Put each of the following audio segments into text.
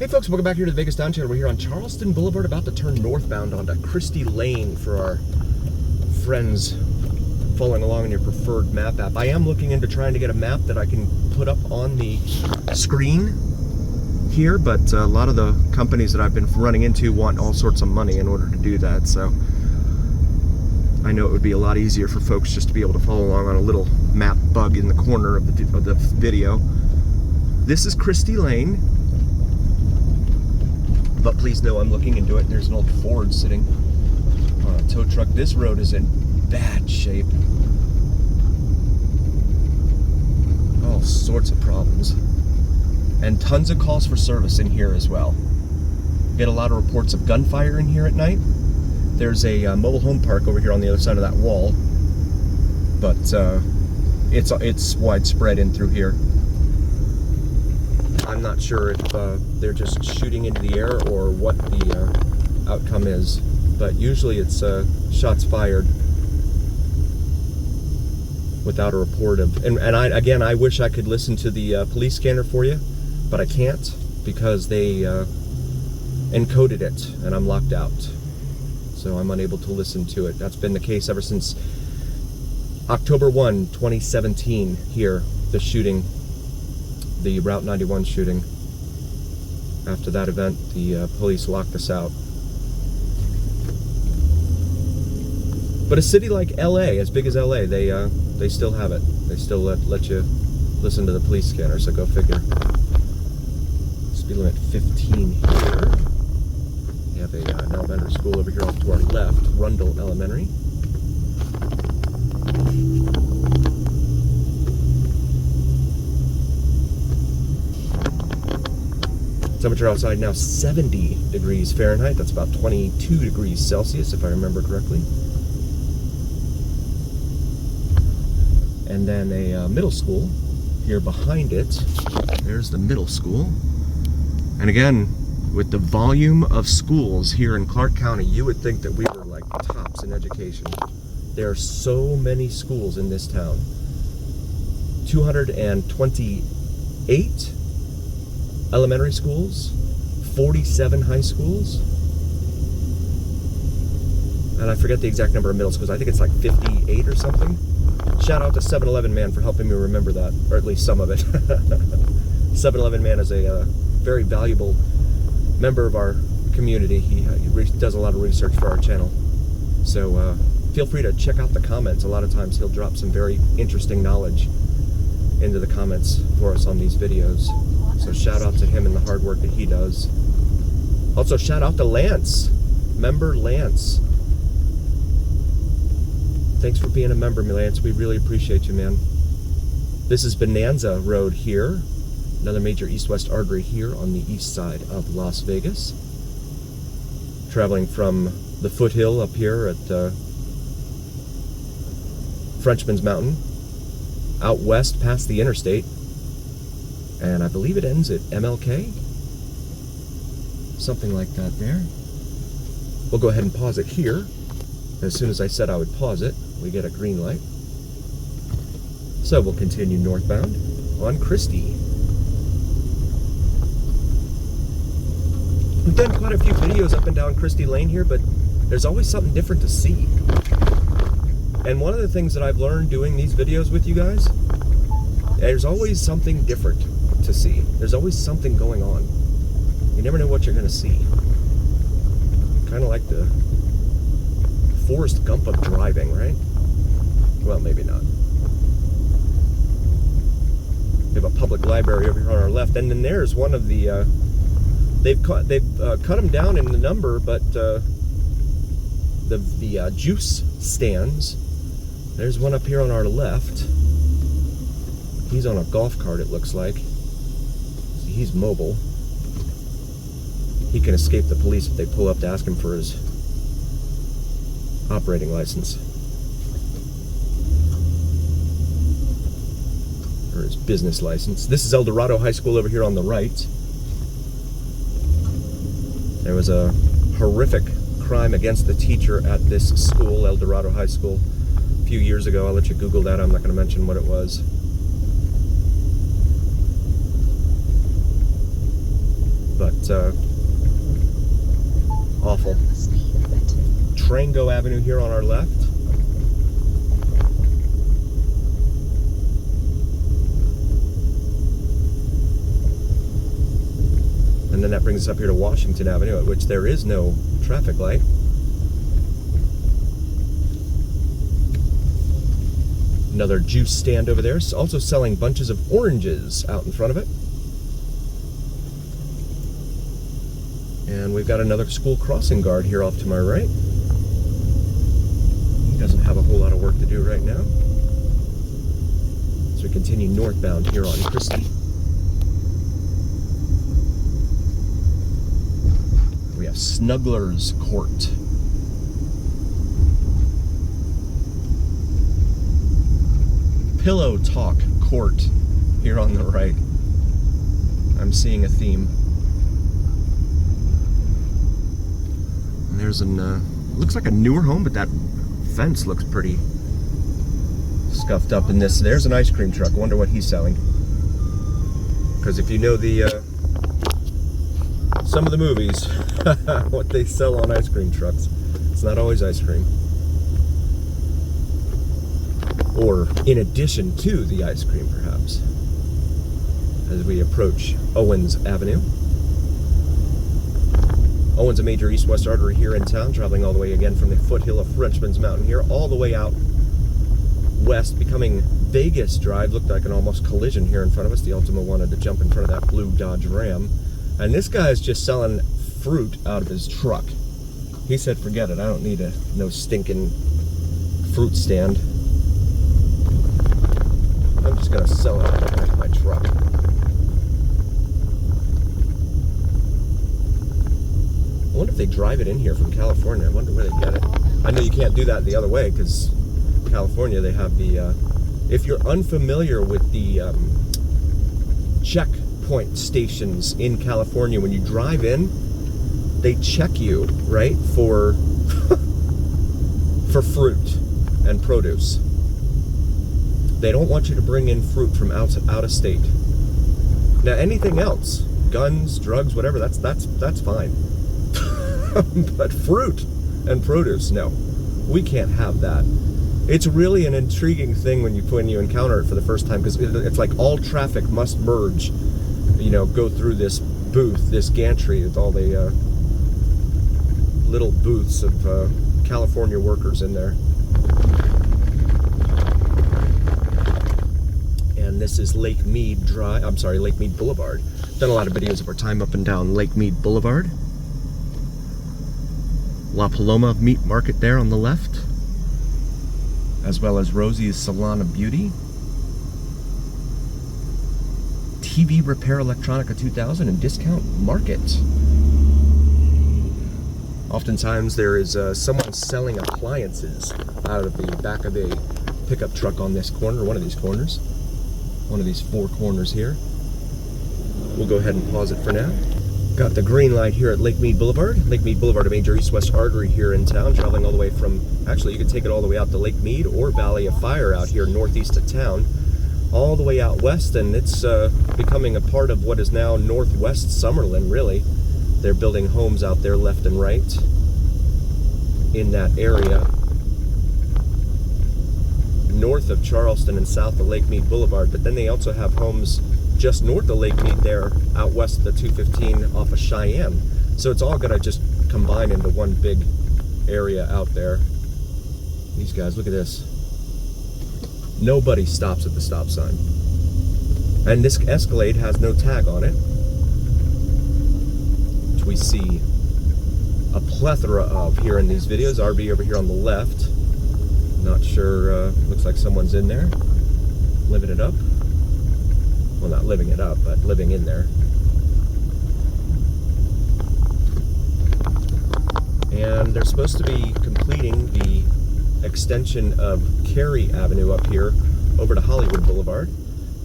Hey folks, welcome back here to the Vegas Down Channel. We're here on Charleston Boulevard, about to turn northbound onto Christy Lane for our friends following along in your preferred map app. I am looking into trying to get a map that I can put up on the screen here, but a lot of the companies that I've been running into want all sorts of money in order to do that, so I know it would be a lot easier for folks just to be able to follow along on a little map bug in the corner of the video. This is Christy Lane, but please know I'm looking into it. There's an old Ford sitting on a tow truck. This road is in bad shape. All sorts of problems. And tons of calls for service in here as well. Get a lot of reports of gunfire in here at night. There's a mobile home park over here on the other side of that wall, but it's widespread in through here. I'm not sure if they're just shooting into the air or what the outcome is, but usually it's shots fired without a report of. And I wish I could listen to the police scanner for you, but I can't because they encoded it and I'm locked out. So I'm unable to listen to it. That's been the case ever since October 1, 2017 here, the shooting. The Route 91 shooting. After that event, the police locked us out. But a city like LA, as big as LA, they still have it. They still let you listen to the police scanner, so go figure. Speed limit 15 here. We have an elementary school over here off to our left, Rundle Elementary. Temperature outside now 70 degrees Fahrenheit. That's about 22 degrees Celsius, if I remember correctly. And then a middle school here behind it. There's the middle school. And again, with the volume of schools here in Clark County, you would think that we were like tops in education. There are so many schools in this town. 228 elementary schools, 47 high schools, and I forget the exact number of middle schools. I think it's like 58 or something. Shout out to 7-Eleven Man for helping me remember that, or at least some of it. 7-Eleven Man is a very valuable member of our community. He does a lot of research for our channel. So feel free to check out the comments. A lot of times he'll drop some very interesting knowledge into the comments for us on these videos. So shout out to him and the hard work that he does. Also shout out to Lance, member Lance. Thanks for being a member, Lance. We really appreciate you, man. This is Bonanza Road here. Another major east-west artery here on the east side of Las Vegas. Traveling from the foothill up here at Frenchman's Mountain, out west past the interstate. And I believe it ends at MLK. Something like that there. We'll go ahead and pause it here. As soon as I said I would pause it, we get a green light. So we'll continue northbound on Christy. We've done quite a few videos up and down Christy Lane here, but there's always something different to see. And one of the things that I've learned doing these videos with you guys, there's always something different to see. There's always something going on. You never know what you're going to see. Kind of like the Forrest Gump of driving, right? Well, maybe not. We have a public library over here on our left, and then there's one of the. They've cut them down in the number, but the juice stands. There's one up here on our left. He's on a golf cart, it looks like. He's mobile. He can escape the police if they pull up to ask him for his operating license. Or his business license. This is El Dorado High School over here on the right. There was a horrific crime against the teacher at this school, El Dorado High School, a few years ago. I'll let you Google that. I'm not going to mention what it was. But awful. Trango Avenue here on our left. And then that brings us up here to Washington Avenue, at which there is no traffic light. Another juice stand over there, also selling bunches of oranges out in front of it. And we've got another school crossing guard here off to my right. He doesn't have a whole lot of work to do right now. So we continue northbound here on Christy. We have Snuggler's Court. Pillow Talk Court here on the right. I'm seeing a theme. And there's looks like a newer home, but that fence looks pretty scuffed up in this. There's an ice cream truck. I wonder what he's selling. Because if you know some of the movies, what they sell on ice cream trucks, it's not always ice cream. Or in addition to the ice cream, perhaps, as we approach Owens Avenue. Owens, a major east-west artery here in town, traveling all the way again from the foothill of Frenchman's Mountain here, all the way out west, becoming Vegas Drive. Looked like an almost collision here in front of us. The Ultima wanted to jump in front of that blue Dodge Ram. And this guy is just selling fruit out of his truck. He said, forget it, I don't need no stinking fruit stand. I'm just gonna sell it out of the back of my truck. I wonder if they drive it in here from California. I wonder where they get it. I know you can't do that the other way, because California, they have the, if you're unfamiliar with the checkpoint stations in California, when you drive in, they check you, right, for fruit and produce. They don't want you to bring in fruit from out of state. Now, anything else, guns, drugs, whatever, that's fine. But fruit and produce, no, we can't have that. It's really an intriguing thing when you encounter it for the first time, because it's like all traffic must merge, go through this booth, this gantry with all the little booths of California workers in there. And this is Lake Mead Boulevard. Done a lot of videos of our time up and down Lake Mead Boulevard. La Paloma Meat Market there on the left, as well as Rosie's Salon of Beauty. TV Repair Electronica 2000 and Discount Market. Oftentimes there is someone selling appliances out of the back of a pickup truck on this corner, one of these corners. One of these four corners here. We'll go ahead and pause it for now. Got the green light here at Lake Mead Boulevard. Lake Mead Boulevard, a major east-west artery here in town, traveling all the way from, actually you can take it all the way out to Lake Mead or Valley of Fire out here northeast of town, all the way out west, and it's becoming a part of what is now Northwest Summerlin, really. They're building homes out there left and right in that area. North of Charleston and south of Lake Mead Boulevard, but then they also have homes just north of Lake Mead there, out west of the 215 off of Cheyenne. So it's all gonna just combine into one big area out there. These guys, look at this. Nobody stops at the stop sign. And this Escalade has no tag on it, which we see a plethora of here in these videos. RV over here on the left. Not sure, looks like someone's in there, living it up. Well, not living it up, but living in there. And they're supposed to be completing the extension of Cary Avenue up here over to Hollywood Boulevard.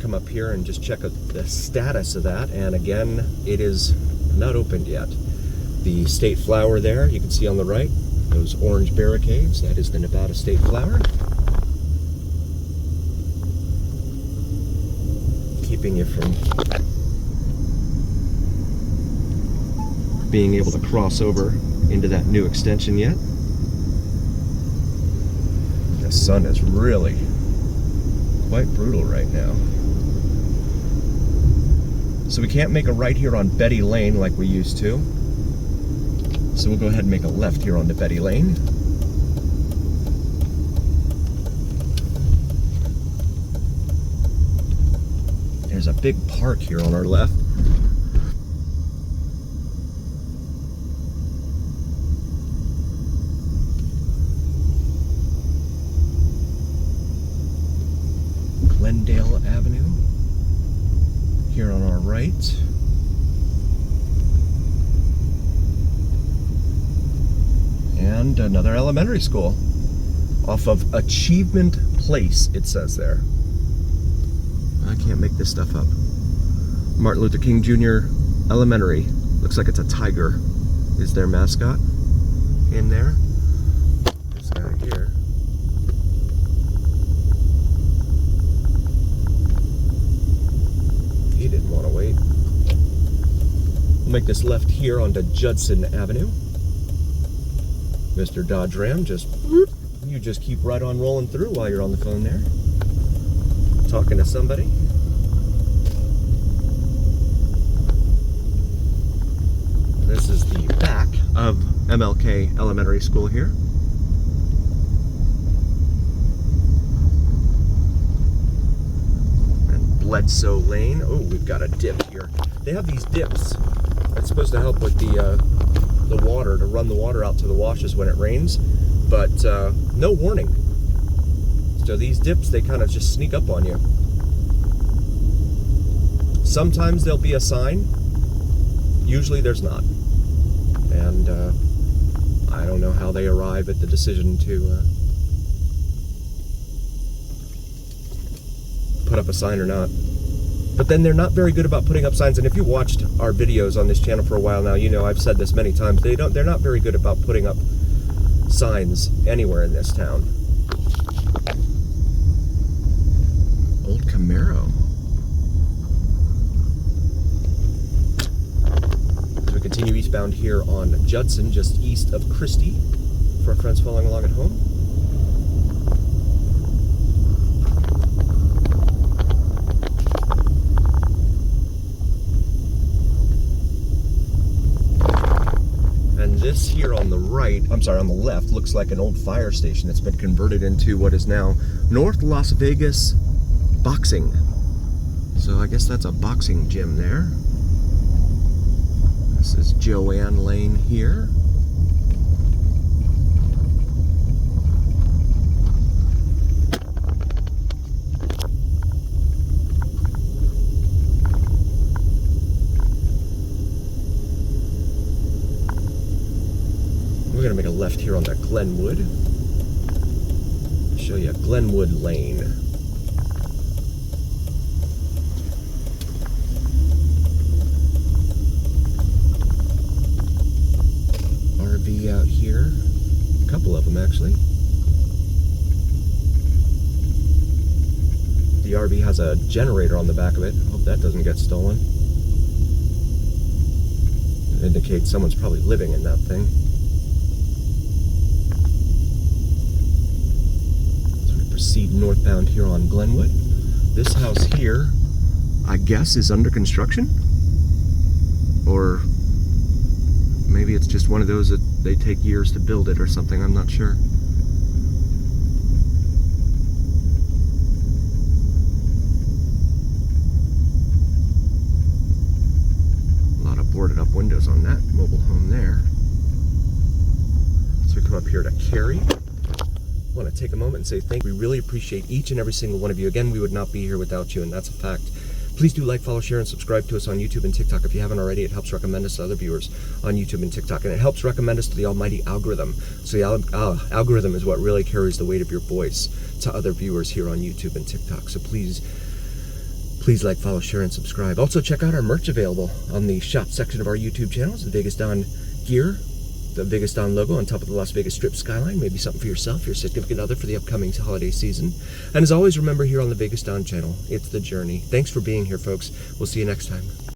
Come up here and just check out the status of that. And again, it is not opened yet. The state flower there, you can see on the right, those orange barricades, that is the Nevada state flower. Keeping you from being able to cross over into that new extension yet. The sun is really quite brutal right now. So we can't make a right here on Betty Lane like we used to. So we'll go ahead and make a left here onto Betty Lane. There's a big park here on our left. Glendale Avenue here on our right. And another elementary school off of Achievement Place, it says there. I can't make this stuff up. Martin Luther King Jr. Elementary. Looks like it's a tiger is their mascot in there. This guy here. He didn't want to wait. We'll make this left here onto Judson Avenue. Mr. Dodge Ram, you just keep right on rolling through while you're on the phone there. Talking to somebody. This is the back of MLK Elementary School here. And Bledsoe Lane. Oh, we've got a dip here. They have these dips. It's supposed to help with the water, to run the water out to the washes when it rains, but no warning. So these dips, they kind of just sneak up on you. Sometimes there'll be a sign. Usually there's not. And I don't know how they arrive at the decision to put up a sign or not. But then they're not very good about putting up signs. And if you watched our videos on this channel for a while now, you know I've said this many times. They're not very good about putting up signs anywhere in this town. Old Camaro. So we continue eastbound here on Judson, just east of Christy, for our friends following along at home. This here on the right, I'm sorry, on the left, looks like an old fire station that's been converted into what is now North Las Vegas Boxing. So I guess that's a boxing gym there. This is Joanne Lane here. We're going to make a left here on that Glenwood. I'll show you Glenwood Lane. RV out here. A couple of them actually. The RV has a generator on the back of it. Hope that doesn't get stolen. It indicates someone's probably living in that thing. Proceed northbound here on Glenwood. This house here, I guess, is under construction, or maybe it's just one of those that they take years to build it or something. I'm not sure. A lot of boarded up windows on that mobile home there. So we come up here to Cary. I want to take a moment and say thank you. We really appreciate each and every single one of you. Again, we would not be here without you, and that's a fact. Please do like, follow, share, and subscribe to us on YouTube and TikTok. If you haven't already, it helps recommend us to other viewers on YouTube and TikTok, and it helps recommend us to the almighty algorithm. So the algorithm is what really carries the weight of your voice to other viewers here on YouTube and TikTok. So please like, follow, share, and subscribe. Also, check out our merch available on the shop section of our YouTube channel. It's the Vegas Don gear. The Vegas Don logo on top of the Las Vegas Strip skyline. Maybe something for yourself, your significant other for the upcoming holiday season. And as always, remember here on the Vegas Don channel, it's the journey. Thanks for being here, folks. We'll see you next time.